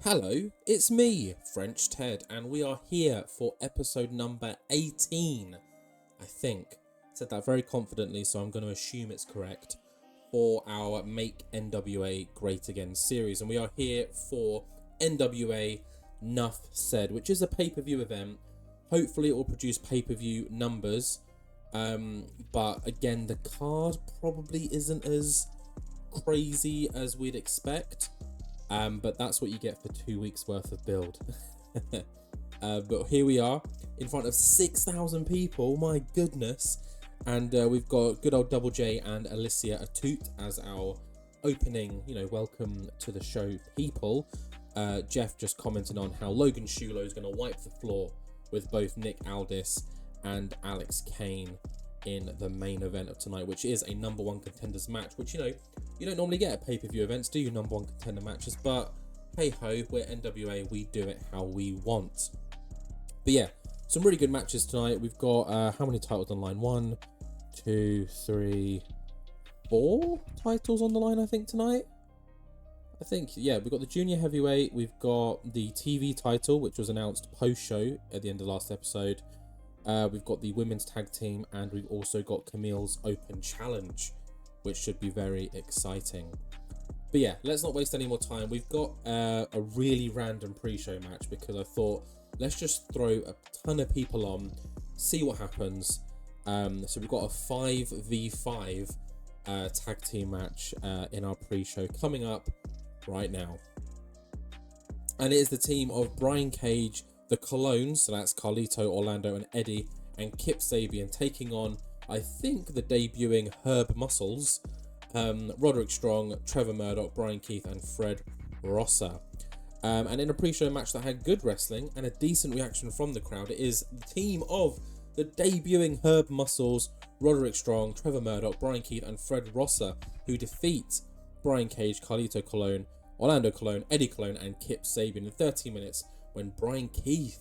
Hello, it's me, French Ted, and we are here for episode number 18, I think. I said that very confidently, so I'm going to assume it's correct, for our Make NWA Great Again series. And we are here for NWA Nuff Said, which is a pay-per-view event. Hopefully it will produce pay-per-view numbers, but again, the card probably isn't as crazy as we'd expect. But that's what you get for 2 weeks worth of build. But here we are in front of 6,000 people, my goodness. And we've got good old Double J and Alicia Atoot as our opening, welcome to the show people. Jeff just commented on how Logan Shulo is going to wipe the floor with both Nick Aldis and Alex Kane in the main event of tonight, which is a number one contenders match, which, you don't normally get at pay-per-view events, do you, number one contender matches? But hey-ho, we're NWA, we do it how we want. But yeah, some really good matches tonight. We've got, how many titles on the line? 1, 2, 3, 4 titles on the line, I think, tonight. I think, yeah, we've got the junior heavyweight, we've got the TV title, which was announced post-show at the end of last episode. We've got the women's tag team, and we've also got Kamille's open challenge, which should be very exciting. But yeah, let's not waste any more time. We've got a really random pre-show match because I thought, let's just throw a ton of people on, see what happens. So we've got a 5v5 tag team match in our pre-show coming up right now. And it is the team of Brian Cage, the Colognes, so that's Carlito, Orlando, and Eddie, and Kip Sabian taking on, I think, the debuting Herb Muscles, Roderick Strong, Trevor Murdoch, Brian Keith, and Fred Rosser. And in a pre-show match that had good wrestling and a decent reaction from the crowd, it is the team of the debuting Herb Muscles, Roderick Strong, Trevor Murdoch, Brian Keith, and Fred Rosser, who defeat Brian Cage, Carlito Colon, Orlando Colon, Eddie Colon, and Kip Sabian in 30 minutes when Brian Keith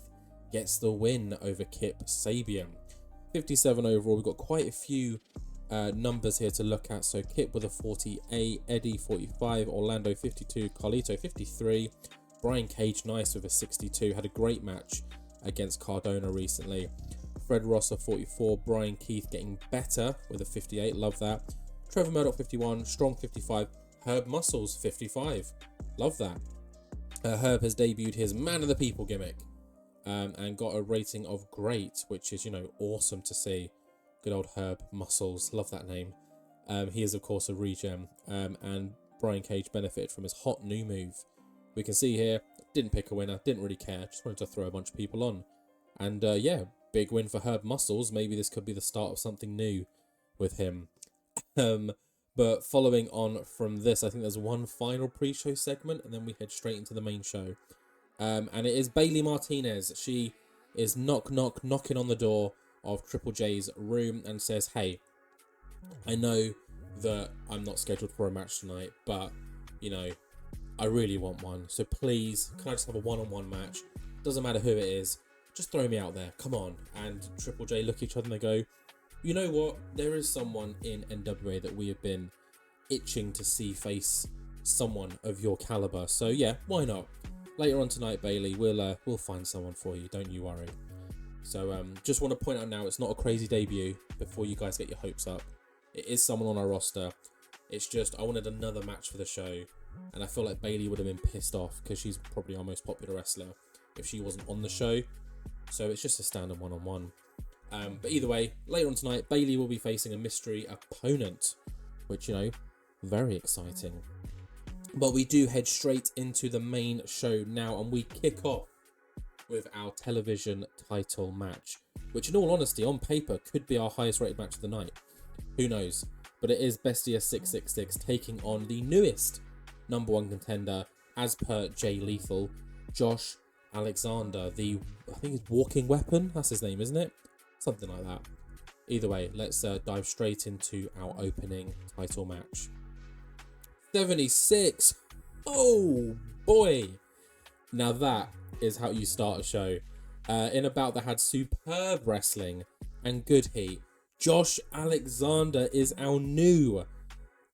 gets the win over Kip Sabian. 57 overall. We've got quite a few numbers here to look at. So Kip with a 48, Eddie 45, Orlando 52, Carlito 53, Brian Cage nice with a 62. Had a great match against Cardona recently. Fred Rosser 44, Brian Keith getting better with a 58. Love that. Trevor Murdoch 51, Strong 55, Herb Muscles 55. Love that. Herb has debuted his Man of the People gimmick. And got a rating of great, which is, awesome to see. Good old Herb Muscles, love that name. He is, of course, a regen, and Brian Cage benefited from his hot new move. We can see here, didn't pick a winner, didn't really care, just wanted to throw a bunch of people on. And yeah, big win for Herb Muscles. Maybe this could be the start of something new with him. But following on from this, I think there's one final pre-show segment, and then we head straight into the main show. And it is Bailey Martinez. She is knocking on the door of Triple J's room and says, hey, I know that I'm not scheduled for a match tonight, but, I really want one. So please, can I just have a one-on-one match? Doesn't matter who it is. Just throw me out there. Come on. And Triple J look at each other and they go, you know what? There is someone in NWA that we have been itching to see face someone of your caliber. So yeah, why not? Later on tonight, Bailey, we'll find someone for you. Don't you worry. So just want to point out now, it's not a crazy debut before you guys get your hopes up. It is someone on our roster. It's just I wanted another match for the show, and I feel like Bailey would have been pissed off because she's probably our most popular wrestler if she wasn't on the show. So it's just a standard one-on-one. But either way, later on tonight, Bailey will be facing a mystery opponent, which, very exciting. But we do head straight into the main show now, and we kick off with our television title match, which in all honesty, on paper, could be our highest rated match of the night. Who knows? But it is Bestia 666 taking on the newest number one contender, as per Jay Lethal, Josh Alexander, I think it's Walking Weapon, that's his name, isn't it? Something like that. Either way, let's dive straight into our opening title match. 76. Oh boy. Now that is how you start a show. In a bout that had superb wrestling and good heat, Josh Alexander is our new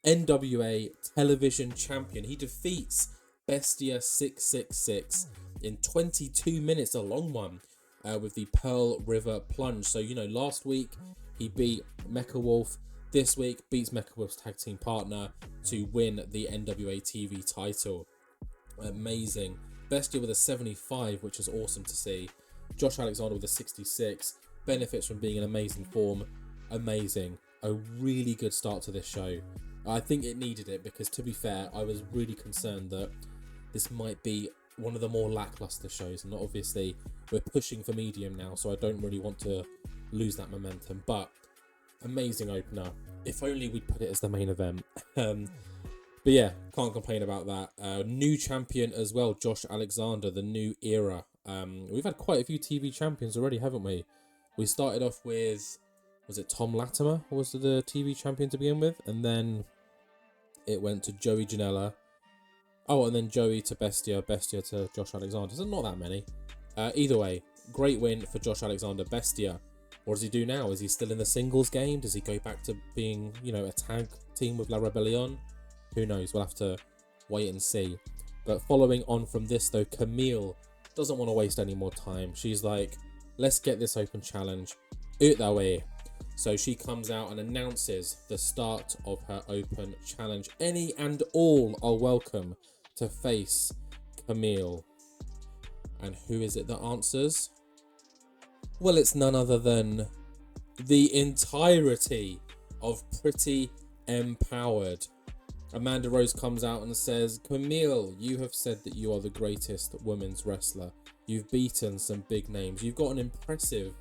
NWA television champion. He defeats Bestia 666 in 22 minutes, a long one, with the Pearl River Plunge. So, you know, last week he beat Mecha Wolf. This week beats Mecha Wolf's tag team partner to win the NWA TV title. Amazing. Bestia with a 75, which is awesome to see. Josh Alexander with a 66. Benefits from being in amazing form. Amazing. A really good start to this show. I think it needed it because, to be fair, I was really concerned that this might be one of the more lackluster shows. And obviously, we're pushing for medium now, so I don't really want to lose that momentum. But amazing opener. If only we'd put it as the main event. But yeah, can't complain about that. New champion as well, Josh Alexander, the new era. We've had quite a few TV champions already, haven't we? We started off with, was it Tom Latimer was the TV champion to begin with? And then it went to Joey Janela. Oh, and then Joey to Bestia, Bestia to Josh Alexander. So not that many. Either way, great win for Josh Alexander. Bestia, what does he do now? Is he still in the singles game? Does he go back to being, you know, a tag team with La Rebellion? Who knows? We'll have to wait and see. But following on from this, though, Kamille doesn't want to waste any more time. She's like, let's get this open challenge out that way. So she comes out and announces the start of her open challenge. Any and all are welcome to face Kamille. And who is it that answers? Well, it's none other than the entirety of Pretty Empowered. Amanda Rose comes out and says, Kamille, you have said that you are the greatest women's wrestler. You've beaten some big names. You've got an impressive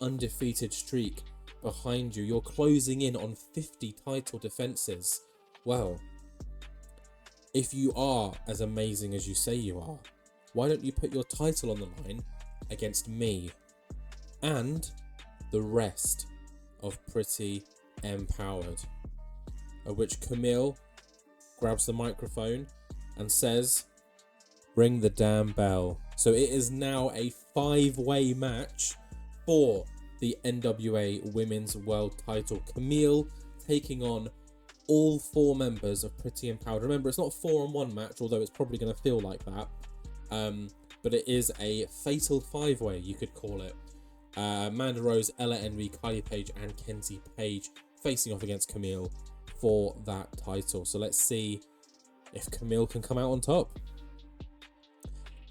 undefeated streak behind you. You're closing in on 50 title defenses. Well, if you are as amazing as you say you are, why don't you put your title on the line against me and the rest of Pretty Empowered? At which Kamille grabs the microphone and says, ring the damn bell. So it is now a 5-way match for the NWA Women's World title. Kamille taking on all 4 members of Pretty Empowered. Remember, it's not a 4-on-1 match, although it's probably going to feel like that. But it is a fatal 5-way, you could call it. Amanda Rose, Ella Envy, Kylie Page, and Kenzie Page facing off against Kamille for that title. So let's see if Kamille can come out on top.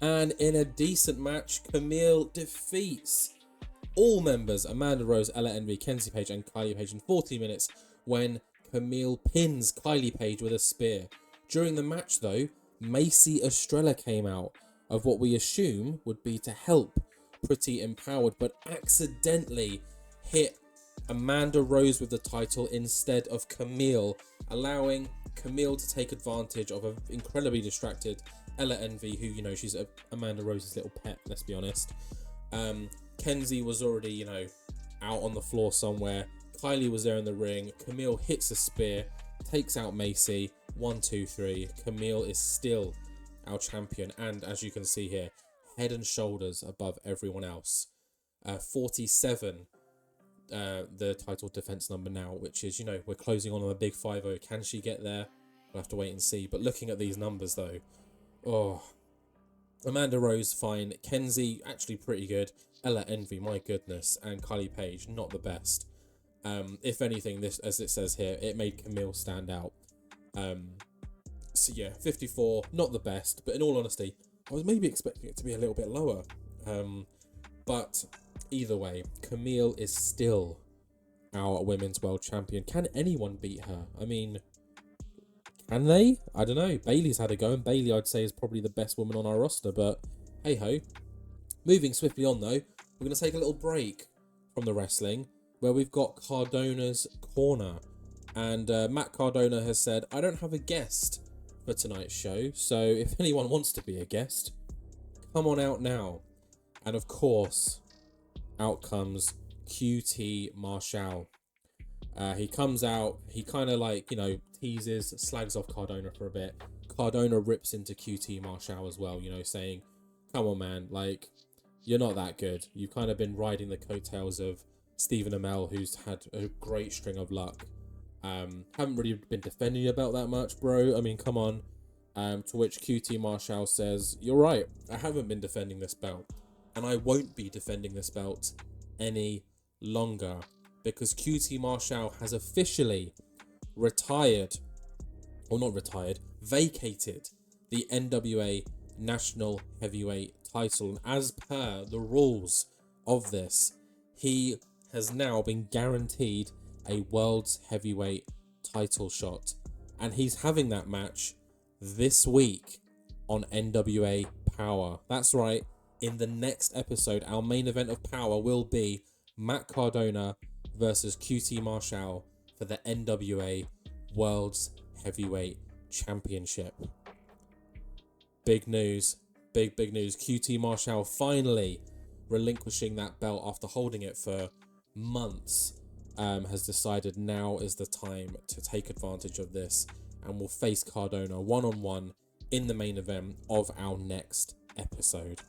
And in a decent match, Kamille defeats all members, Amanda Rose, Ella Envy, Kenzie Page, and Kylie Page in 40 minutes when Kamille pins Kylie Page with a spear. During the match, though, Macy Estrella came out of what we assume would be to help Pretty Empowered, but accidentally hit Amanda Rose with the title instead of Kamille, allowing Kamille to take advantage of an incredibly distracted Ella Envy, who, you know, she's Amanda Rose's little pet, let's be honest. Kenzie was already, you know, out on the floor somewhere. Kylie was there in the ring. Kamille hits a spear, takes out Macy. 1, 2, 3. Kamille is still our champion, and as you can see here, head and shoulders above everyone else. 47. The title defense number now, which is, you know, we're closing on a big 5-0. Can she get there? We'll have to wait and see. But looking at these numbers, though, oh, Amanda Rose, fine. Kenzie, actually pretty good. Ella Envy, my goodness. And Kylie Page, not the best. If anything, this, as it says here, it made Kamille stand out. So yeah, 54, not the best. But in all honesty, I was maybe expecting it to be a little bit lower. But either way, Kamille is still our Women's World Champion. Can anyone beat her? I mean, can they? I don't know. Bayley's had a go, and Bayley, I'd say, is probably the best woman on our roster, but hey-ho. Moving swiftly on, though, we're going to take a little break from the wrestling, where we've got Cardona's Corner. And Matt Cardona has said, I don't have a guest for tonight's show, so if anyone wants to be a guest, come on out now. And of course, out comes QT Marshall. He comes out, he kind of like, you know, teases, slags off Cardona for a bit. Cardona rips into QT Marshall as well, you know, saying, come on, man, like, you're not that good. You've kind of been riding the coattails of Stephen Amell, who's had a great string of luck. Haven't really been defending you about that much, bro. I mean, come on. To which QT Marshall says, "You're right, I haven't been defending this belt, and I won't be defending this belt any longer, because QT Marshall has officially vacated the NWA National Heavyweight title. And as per the rules of this, he has now been guaranteed a World's Heavyweight title shot. And he's having that match this week on NWA Power. That's right, in the next episode, our main event of Power will be Matt Cardona versus QT Marshall for the NWA Worlds Heavyweight Championship. Big news, big news. QT Marshall finally relinquishing that belt after holding it for months, has decided now is the time to take advantage of this and will face Cardona one-on-one in the main event of our next episode.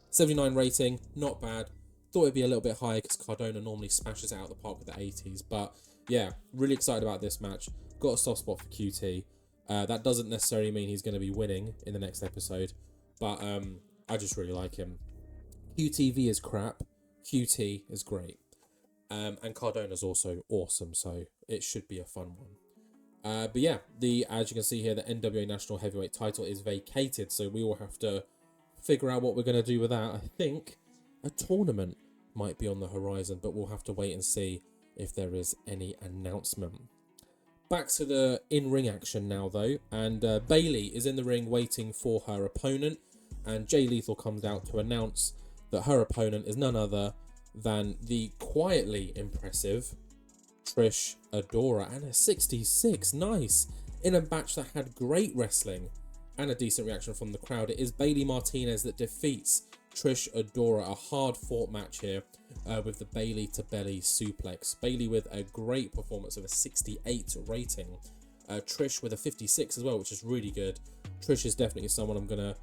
79 rating, not bad. Thought it'd be a little bit higher because Cardona normally smashes it out of the park with the 80s. But yeah, really excited about this match. Got a soft spot for QT. That doesn't necessarily mean he's going to be winning in the next episode, but I just really like him. QTV is crap. QT is great. And Cardona's also awesome, so it should be a fun one. But yeah, as you can see here, the NWA National Heavyweight title is vacated, so we will have to figure out what we're going to do with that. I think a tournament might be on the horizon, but we'll have to wait and see if there is any announcement. Back to the in-ring action now, though, and Bayley is in the ring waiting for her opponent, and Jay Lethal comes out to announce that her opponent is none other than the quietly impressive Trish Adora, and a 66, nice, in a match that had great wrestling and a decent reaction from the crowd. It is Bayley Martinez that defeats Trish Adora, a hard-fought match here with the Bayley to belly suplex. Bayley with a great performance of a 68 rating. Trish with a 56 as well, which is really good. Trish is definitely someone I'm going to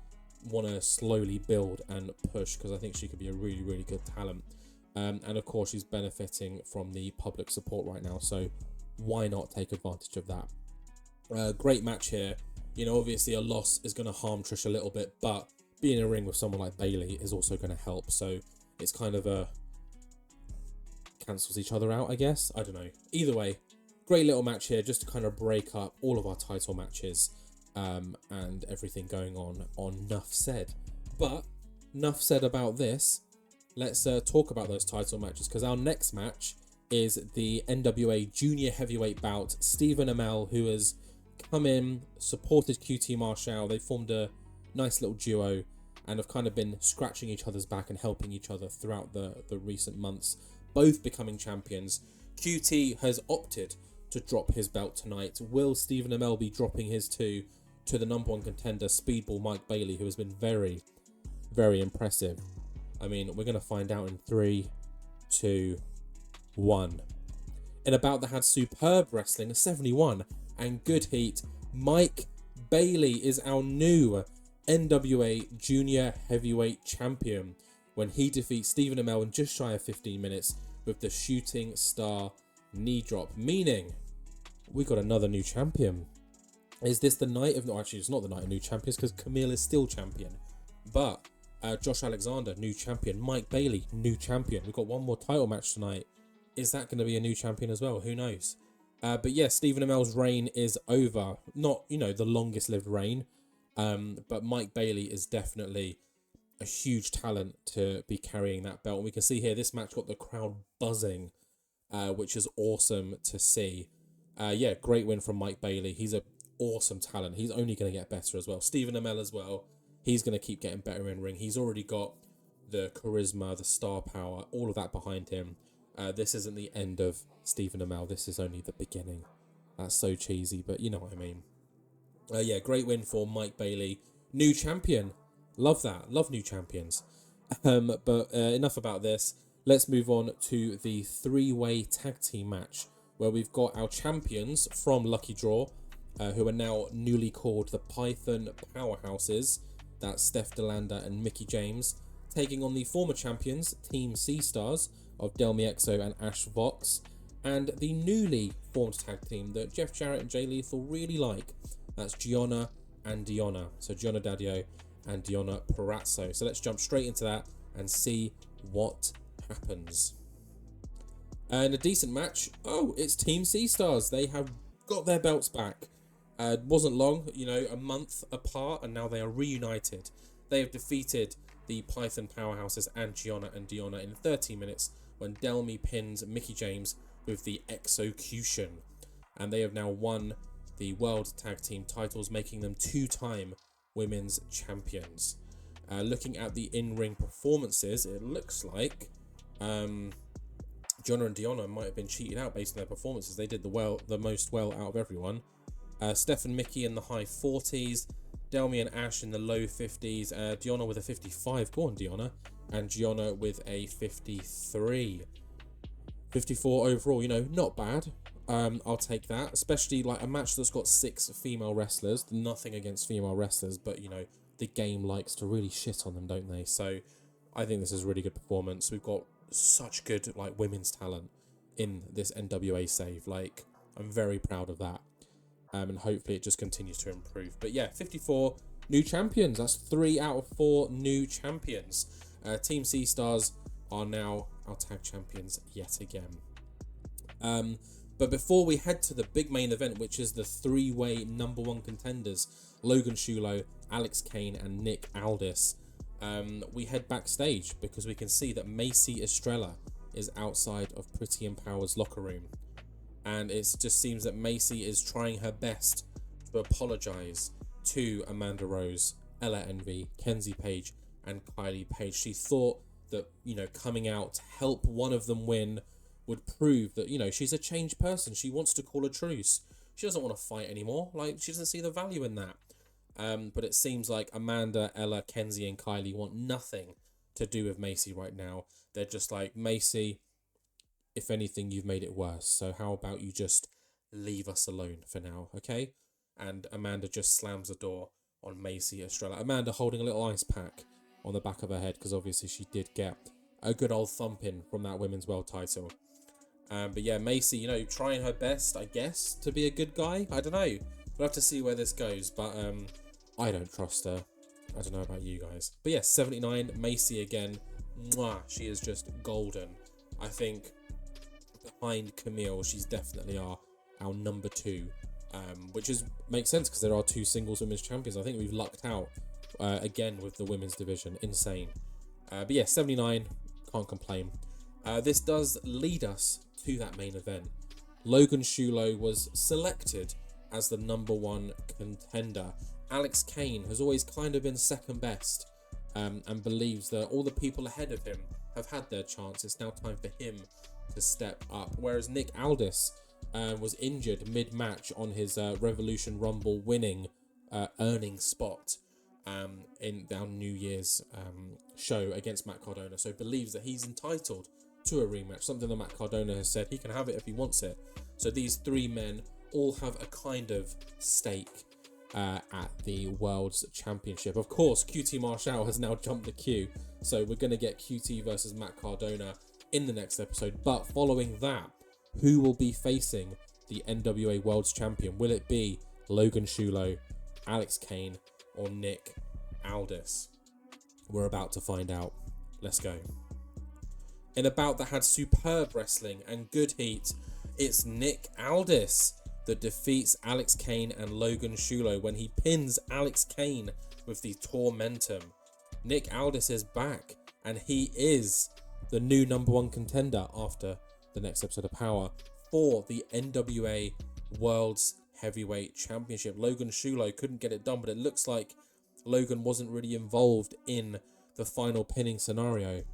want to slowly build and push because I think she could be a really, really good talent. And of course, she's benefiting from the public support right now, so why not take advantage of that? Great match here. You know, obviously a loss is going to harm Trish a little bit, but being in a ring with someone like Bayley is also going to help. So it's kind of cancels each other out, I guess. I don't know. Either way, great little match here just to kind of break up all of our title matches and everything going on Nuff Said. But enough said about this. Let's talk about those title matches, because our next match is the NWA Junior Heavyweight bout. Stephen Amell, who has come in, supported QT Marshall. They formed a nice little duo and have kind of been scratching each other's back and helping each other throughout the recent months, both becoming champions. QT has opted to drop his belt tonight. Will Stephen Amell be dropping his to the number one contender, Speedball Mike Bayley, who has been very, very impressive? I mean, we're going to find out in 3, 2, 1. In a bout that had superb wrestling, a 71, and good heat, Mike Bayley is our new NWA Junior Heavyweight Champion when he defeats Stephen Amell in just shy of 15 minutes with the Shooting Star knee drop, meaning we got another new champion. Is this the night of... No, actually, it's not the night of new champions because Kamille is still champion. But Josh Alexander, new champion. Mike Bayley, new champion. We've got one more title match tonight. Is that going to be a new champion as well? Who knows? But yeah, Stephen Amell's reign is over. Not, you know, the longest lived reign. But Mike Bayley is definitely a huge talent to be carrying that belt. And we can see here, this match got the crowd buzzing, which is awesome to see. Yeah, great win from Mike Bayley. He's an awesome talent. He's only going to get better as well. Stephen Amell as well. He's going to keep getting better in ring. He's already got the charisma, the star power, all of that behind him. This isn't the end of Stephen Amell. This is only the beginning. That's so cheesy, but you know what I mean. Yeah, great win for Mike Bayley. New champion. Love that. Love new champions. But enough about this. Let's move on to the three-way tag team match, where we've got our champions from Lucky Draw, who are now newly called the Python Powerhouses. That's Steph DeLanda and Mickey James, taking on the former champions, Team C-Stars, of Delmi Exo and Ash Vox, and the newly formed tag team that Jeff Jarrett and Jay Lethal really like. That's Gionna and Deonna. So Gionna Daddio and Deonna Purrazzo. So let's jump straight into that and see what happens. And a decent match. Oh, it's Team C-Stars. They have got their belts back. It wasn't long, you know, a month apart, and now they are reunited. They have defeated the Python Powerhouses and Gionna and Deonna in 30 minutes when Delmy pins Mickie James with the Execution. And they have now won the World Tag Team titles, making them two-time Women's Champions. Looking at the in-ring performances, it looks like Gionna and Deonna might have been cheated out based on their performances. They did the most well out of everyone. Steph and Mickie in the high 40s, Delmy and Ash in the low 50s, Deonna with a 55, go on Deonna, and Gionna with a 53. 54 overall, you know, not bad. I'll take that, especially like a match that's got 6 female wrestlers. Nothing against female wrestlers, but you know, the game likes to really shit on them, don't they? So I think this is a really good performance. We've got such good like women's talent in this NWA save. Like, I'm very proud of that. And hopefully it just continues to improve. But yeah, 54 new champions. That's 3 out of 4 new champions. Team C-Stars are now our tag champions yet again. But before we head to the big main event, which is the 3-way #1 contenders, Logan Shulo, Alex Kane, and Nick Aldis, we head backstage because we can see that Macy Estrella is outside of Pretty Empower's locker room. And it just seems that Macy is trying her best to apologize to Amanda Rose, Ella Envy, Kenzie Page, and Kylie Page. She thought that, you know, coming out to help one of them win would prove that, you know, she's a changed person. She wants to call a truce. She doesn't want to fight anymore. Like, she doesn't see the value in that. But it seems like Amanda, Ella, Kenzie, and Kylie want nothing to do with Macy right now. They're just like, Macy, if anything, you've made it worse. So how about you just leave us alone for now, okay? And Amanda just slams the door on Macy Estrella. Amanda holding a little ice pack on the back of her head because obviously she did get a good old thumping from that women's world title. But yeah, Macy, you know, trying her best, I guess, to be a good guy. I don't know. We'll have to see where this goes, but I don't trust her. I don't know about you guys. But yeah, 79, Macy again. Mwah, she is just golden. I think behind Kamille, she's definitely our number 2, which makes sense because there are 2 singles women's champions. I think we've lucked out again with the women's division. Insane. But yeah, 79, can't complain. This does lead us to that main event. Logan Shulo was selected as the #1 contender. Alex Kane has always kind of been second best, and believes that all the people ahead of him have had their chance. It's now time for him to step up. Whereas Nick Aldis was injured mid-match on his Revolution Rumble winning earning spot in our New Year's show against Matt Cardona. So believes that he's entitled to a rematch, something that Matt Cardona has said he can have it if he wants it. So these 3 men all have a kind of stake at the World's Championship. Of course, QT Marshall has now jumped the queue, so we're going to get QT versus Matt Cardona in the next episode. But following that, who will be facing the NWA Worlds Champion? Will it be Logan Shulo, Alex Kane, or Nick Aldis? We're about to find out. Let's go. In a bout that had superb wrestling and good heat, it's Nick Aldis that defeats Alex Kane and Logan Shulo when he pins Alex Kane with the Tormentum. Nick Aldis is back, and he is the new #1 contender after the next episode of Power for the NWA Worlds Heavyweight Championship. Logan Shulo couldn't get it done, but it looks like Logan wasn't really involved in the final pinning scenario.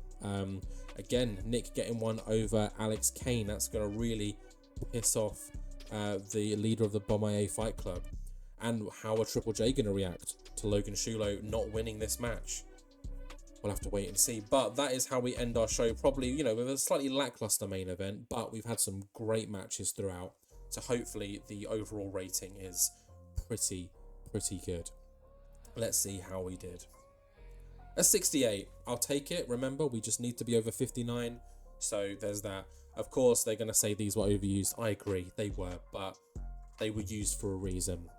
Again, Nick getting one over Alex Kane. That's going to really piss off the leader of the Bomaye Fight Club. And how are Triple J going to react to Logan Shulo not winning this match? We'll have to wait and see. But that is how we end our show. Probably, you know, with a slightly lackluster main event, but we've had some great matches throughout. So hopefully the overall rating is pretty good. Let's see how we did. A 68, I'll take it. Remember, we just need to be over 59. So there's that. Of course, they're going to say these were overused. I agree, they were, but they were used for a reason.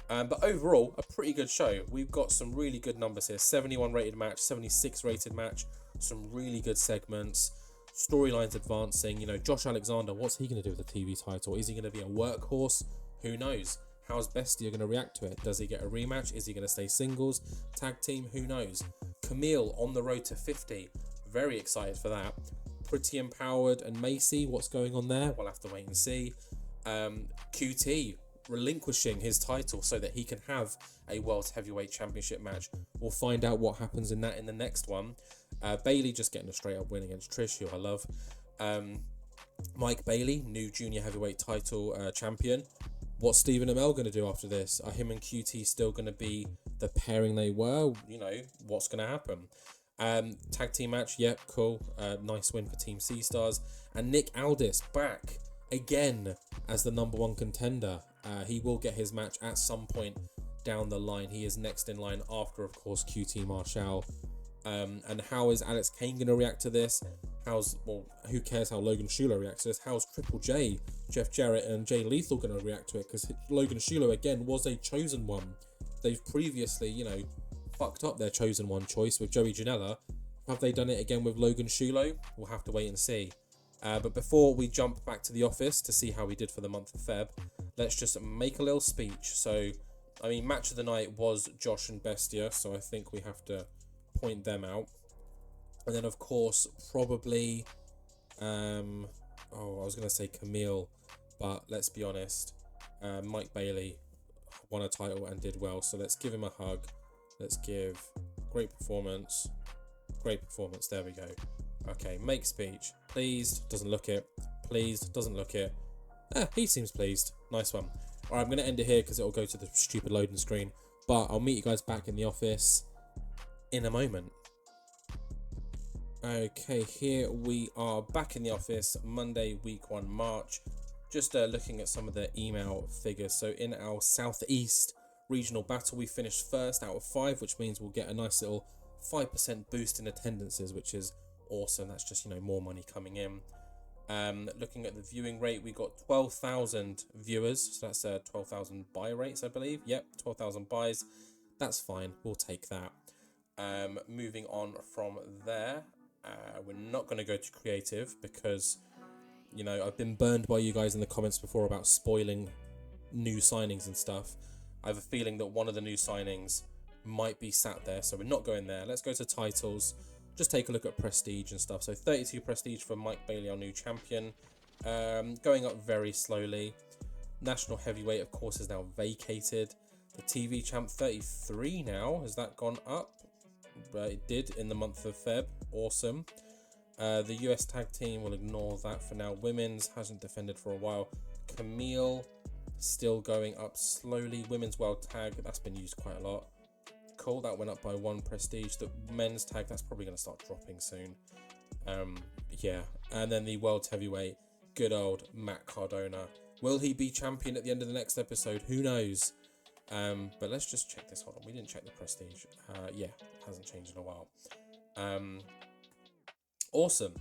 But overall, a pretty good show. We've got some really good numbers here. 71 rated match, 76 rated match, some really good segments, storylines advancing. You know, Josh Alexander, what's he going to do with the TV title? Is he going to be a workhorse? Who knows? How's Bestia going to react to it? Does he get a rematch? Is he going to stay singles? Tag team? Who knows? Kamille on the road to 50. Very excited for that. Pretty Empowered and Macy, what's going on there? We'll have to wait and see. QT relinquishing his title so that he can have a Worlds Heavyweight Championship match. We'll find out what happens in that in the next one. Bailey just getting a straight up win against Trish, who I love. Mike Bailey, new junior heavyweight title champion. What's Stephen Amell going to do after this? Are him and QT still going to be the pairing they were? You know, what's going to happen? Tag team match, yep, cool. Nice win for Team C Stars. And Nick Aldis back again as the #1 contender. He will get his match at some point down the line. He is next in line after, of course, QT Marshall. And how is Alex Kane going to react to this? Who cares how Logan Shulo reacts to this? How's Triple J, Jeff Jarrett, and Jay Lethal going to react to it? Because Logan Shulo, again, was a chosen one. They've previously, you know, fucked up their chosen one choice with Joey Janela. Have they done it again with Logan Shulo? We'll have to wait and see. But before we jump back to the office to see how we did for the month of Feb, let's just make a little speech. So, I mean, match of the night was Josh and Bestia, so I think we have to point them out. And then, of course, probably, I was going to say Kamille, but let's be honest, Mike Bailey won a title and did well, so let's give him a hug. Let's give great performance, there we go. Okay, make speech, pleased, doesn't look it, pleased, doesn't look it. He seems pleased, nice one. Alright, I'm going to end it here because it'll go to the stupid loading screen, but I'll meet you guys back in the office in a moment. Okay, here we are back in the office, Monday, week 1 March. Just looking at some of the email figures. So in our Southeast regional battle, we finished first out of 5, which means we'll get a nice little 5% boost in attendances, which is awesome. That's just, you know, more money coming in. Looking at the viewing rate, we got 12,000 viewers. So that's 12,000 buy rates, I believe. Yep, 12,000 buys. That's fine. We'll take that. Moving on from there, we're not going to go to creative because, you know, I've been burned by you guys in the comments before about spoiling new signings and stuff. I have a feeling that one of the new signings might be sat there, so we're not going there. Let's go to titles. Just take a look at prestige and stuff. So 32 prestige for Mike Bailey, our new champion. Going up very slowly. National heavyweight, of course, is now vacated. The TV champ, 33 now. Has that gone up? It did in the month of Feb. Awesome. The US tag team, will ignore that for now. Women's hasn't defended for a while. Kamille still going up slowly. Women's world tag, that's been used quite a lot. Cool, that went up by 1 prestige. The men's tag, that's probably going to start dropping soon. Yeah, and then the world heavyweight, good old Matt Cardona. Will he be champion at the end of the next episode? Who knows? But let's just check this. Hold on, we didn't check the prestige. Yeah, hasn't changed in a while. Awesome.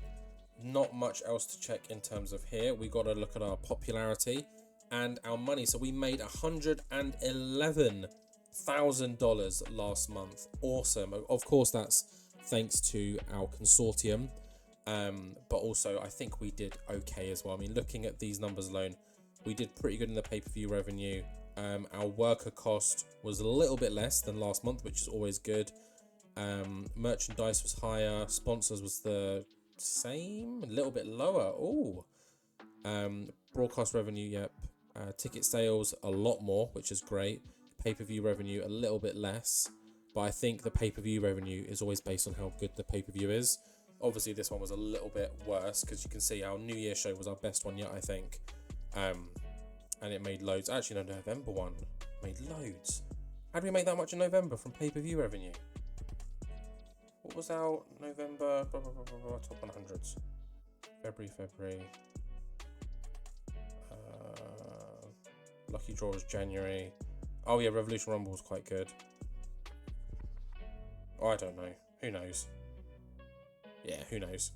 Not much else to check in terms of here. We got to look at our popularity and our money. So we made $111,000 last month. Awesome. Of course, that's thanks to our consortium. But also, I think we did okay as well. I mean, looking at these numbers alone, we did pretty good in the pay-per-view revenue. Our worker cost was a little bit less than last month, which is always good. Merchandise was higher. Sponsors was the same, a little bit lower. Oh, broadcast revenue, yep. Ticket sales a lot more, which is great. Pay-per-view revenue a little bit less, but I think the pay-per-view revenue is always based on how good the pay-per-view is. Obviously, this one was a little bit worse because you can see our New Year show was our best one yet, I think. And it made loads. Actually, no, November one made loads. How did we make that much in November from pay-per-view revenue? What was our November? Top 100s. February. Lucky Draw was January. Oh yeah, Revolution Rumble was quite good. Oh, I don't know. Who knows? Yeah, who knows?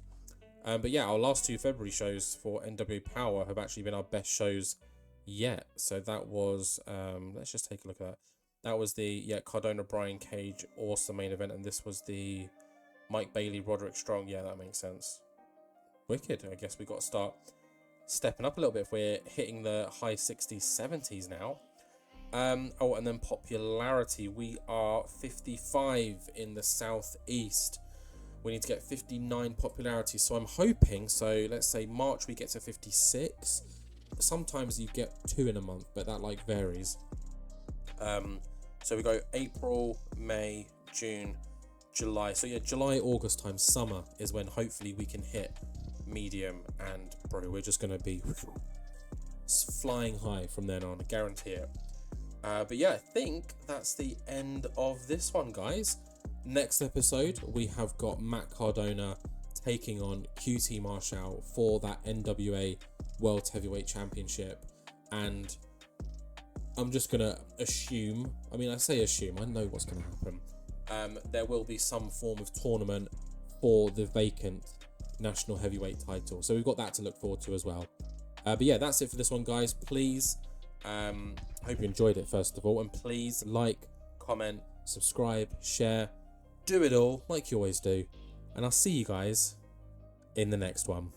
But yeah, our last 2 February shows for NWA Power have actually been our best shows yet. So that was, let's just take a look at that. That was the, Cardona, Brian Cage, awesome main event. And this was the Mike Bailey, Roderick Strong. Yeah, that makes sense. Wicked. I guess we got to start stepping up a little bit if we're hitting the high 60s, 70s now. Oh, and then popularity. We are 55 in the Southeast. We need to get 59 popularity. So I'm hoping, so let's say March we get to 56. Sometimes you get 2 in a month, but that like varies. So we go April, May, June, July. So yeah, July, August time, summer is when hopefully we can hit medium, and bro, we're just gonna be flying high from then on, I guarantee it. But yeah, I think that's the end of this one, guys. Next episode, we have got Matt Cardona taking on QT Marshall for that NWA Worlds Heavyweight Championship. And I'm just going to assume, I mean, I say assume, I know what's going to happen. There will be some form of tournament for the vacant National Heavyweight title. So we've got that to look forward to as well. But yeah, that's it for this one, guys. Please, hope you enjoyed it, first of all. And please like, comment, subscribe, share. Do it all like you always do. And I'll see you guys in the next one.